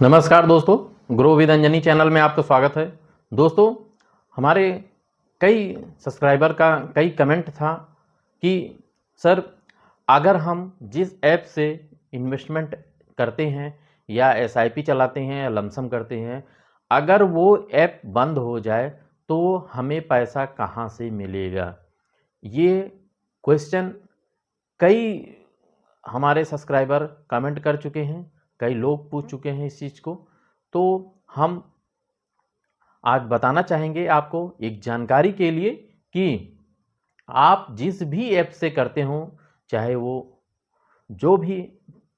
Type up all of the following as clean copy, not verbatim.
नमस्कार दोस्तों, grow with Anjani channel में आपका स्वागत है। दोस्तों, हमारे कई सब्सक्राइबर का कई कमेंट था कि सर, अगर हम जिस ऐप से इन्वेस्टमेंट करते हैं या एसआईपी चलाते हैं या लमसम करते हैं, अगर वो ऐप बंद हो जाए तो हमें पैसा कहाँ से मिलेगा। ये क्वेश्चन कई हमारे सब्सक्राइबर कमेंट कर चुके हैं, कई लोग पूछ चुके हैं इस चीज़ को। तो हम आज बताना चाहेंगे आपको एक जानकारी के लिए कि आप जिस भी ऐप से करते हो, चाहे वो जो भी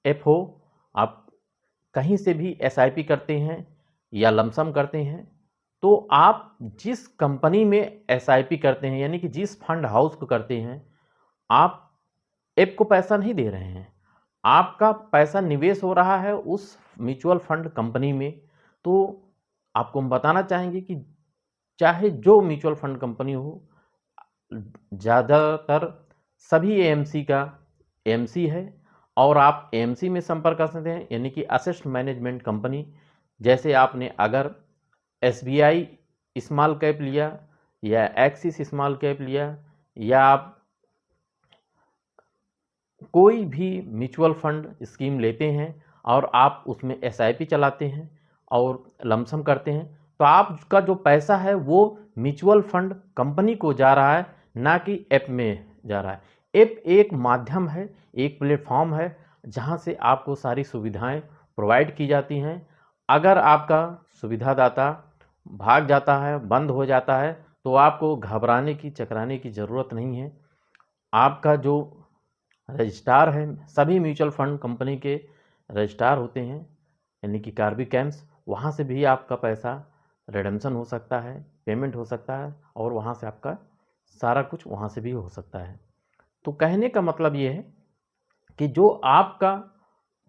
ऐप हो, आप कहीं से भी एसआईपी करते हैं या लमसम करते हैं, तो आप जिस कंपनी में एसआईपी करते हैं, यानी कि जिस फंड हाउस को करते हैं, आप ऐप को पैसा नहीं दे रहे हैं, आपका पैसा निवेश हो रहा है उस म्यूचुअल फंड कंपनी में। तो आपको हम बताना चाहेंगे कि चाहे जो म्यूचुअल फंड कंपनी हो, ज़्यादातर सभी एएमसी का एएमसी है और आप एएमसी में संपर्क कर सकते हैं, यानी कि असेट मैनेजमेंट कंपनी। जैसे आपने अगर एसबीआई स्मॉल कैप लिया या एक्सिस स्मॉल कैप लिया या आप कोई भी म्यूचुअल फंड स्कीम लेते हैं और आप उसमें एसआईपी चलाते हैं और लमसम करते हैं, तो आपका जो पैसा है वो म्यूचुअल फंड कंपनी को जा रहा है, ना कि ऐप में जा रहा है। ऐप एक माध्यम है, एक प्लेटफॉर्म है जहां से आपको सारी सुविधाएं प्रोवाइड की जाती हैं। अगर आपका सुविधादाता भाग जाता है, बंद हो जाता है, तो आपको घबराने की चकराने की ज़रूरत नहीं है। आपका जो रजिस्ट्रार है, सभी म्यूचुअल फंड कंपनी के रजिस्ट्रार होते हैं, यानी कि कार्बी कैम्प्स, वहाँ से भी आपका पैसा रिडेम्पशन हो सकता है, पेमेंट हो सकता है और वहाँ से आपका सारा कुछ वहाँ से भी हो सकता है। तो कहने का मतलब ये है कि जो आपका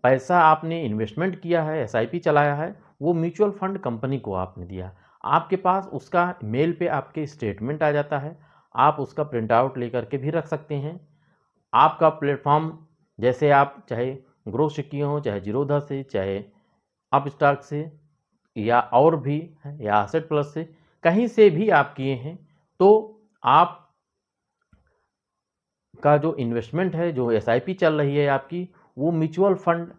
पैसा आपने इन्वेस्टमेंट किया है, एसआईपी चलाया है, वो म्यूचुअल फंड कंपनी को आपने दिया, आपके पास उसका मेल पे आपके स्टेटमेंट आ जाता है, आप उसका प्रिंट आउट लेकर के भी रख सकते हैं। आपका प्लेटफॉर्म, जैसे आप चाहे ग्रो से किए हो, चाहे जीरोधा से, चाहे अप स्टॉक से या और भी है, या एसेट प्लस से, कहीं से भी आप किए हैं, तो आप का जो इन्वेस्टमेंट है, जो एसआईपी चल रही है आपकी, वो म्यूचुअल फंड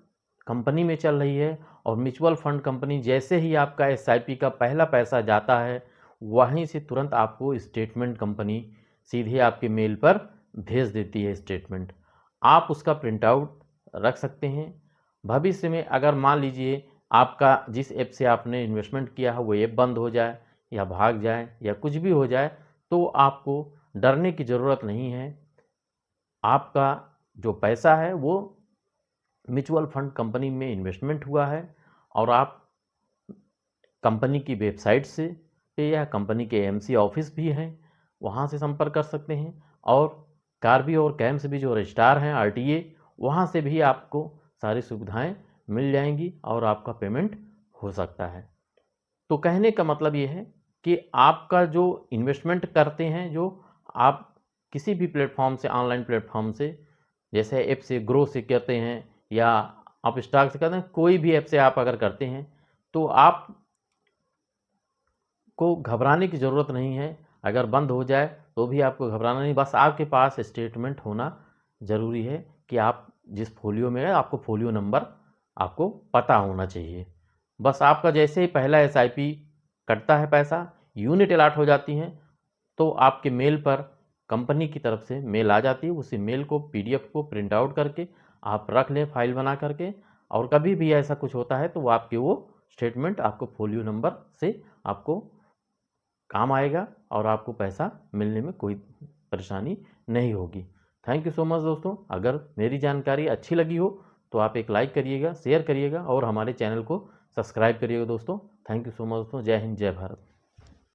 कंपनी में चल रही है। और म्यूचुअल फंड कंपनी जैसे ही आपका एसआईपी का पहला पैसा जाता है, वहीं से तुरंत आपको स्टेटमेंट कंपनी सीधे आपके मेल पर भेज देती है स्टेटमेंट। आप उसका प्रिंट आउट रख सकते हैं। भविष्य में अगर मान लीजिए आपका जिस ऐप से आपने इन्वेस्टमेंट किया है वो ऐप बंद हो जाए या भाग जाए या कुछ भी हो जाए, तो आपको डरने की ज़रूरत नहीं है। आपका जो पैसा है वो म्यूचुअल फंड कंपनी में इन्वेस्टमेंट हुआ है और आप कंपनी की वेबसाइट से पे या कंपनी के एएमसी ऑफिस भी हैं, वहाँ से संपर्क कर सकते हैं। और कार्बी और कैम्स भी जो रजिस्ट्रार हैं आरटीए, वहाँ से भी आपको सारी सुविधाएं मिल जाएंगी और आपका पेमेंट हो सकता है। तो कहने का मतलब ये है कि आपका जो इन्वेस्टमेंट करते हैं, जो आप किसी भी प्लेटफॉर्म से, ऑनलाइन प्लेटफॉर्म से, जैसे ऐप से ग्रो से करते हैं या आप स्टॉक से करते हैं, कोई भी ऐप से आप अगर करते हैं, तो आप को घबराने की ज़रूरत नहीं है। अगर बंद हो जाए तो भी आपको घबराना नहीं, बस आपके पास स्टेटमेंट होना ज़रूरी है कि आप जिस फोलियो में है, आपको फोलियो नंबर आपको पता होना चाहिए। बस आपका जैसे ही पहला एसआईपी कटता है, पैसा यूनिट अलॉट हो जाती हैं, तो आपके मेल पर कंपनी की तरफ से मेल आ जाती है। उसी मेल को, पीडीएफ को प्रिंट आउट करके आप रख लें फाइल बना करके, और कभी भी ऐसा कुछ होता है तो वो आपके वो स्टेटमेंट आपको फोलियो नंबर से आपको काम आएगा और आपको पैसा मिलने में कोई परेशानी नहीं होगी। थैंक यू सो मच दोस्तों। अगर मेरी जानकारी अच्छी लगी हो तो आप एक लाइक करिएगा, शेयर करिएगा और हमारे चैनल को सब्सक्राइब करिएगा दोस्तों। थैंक यू सो मच दोस्तों। जय हिंद, जय भारत।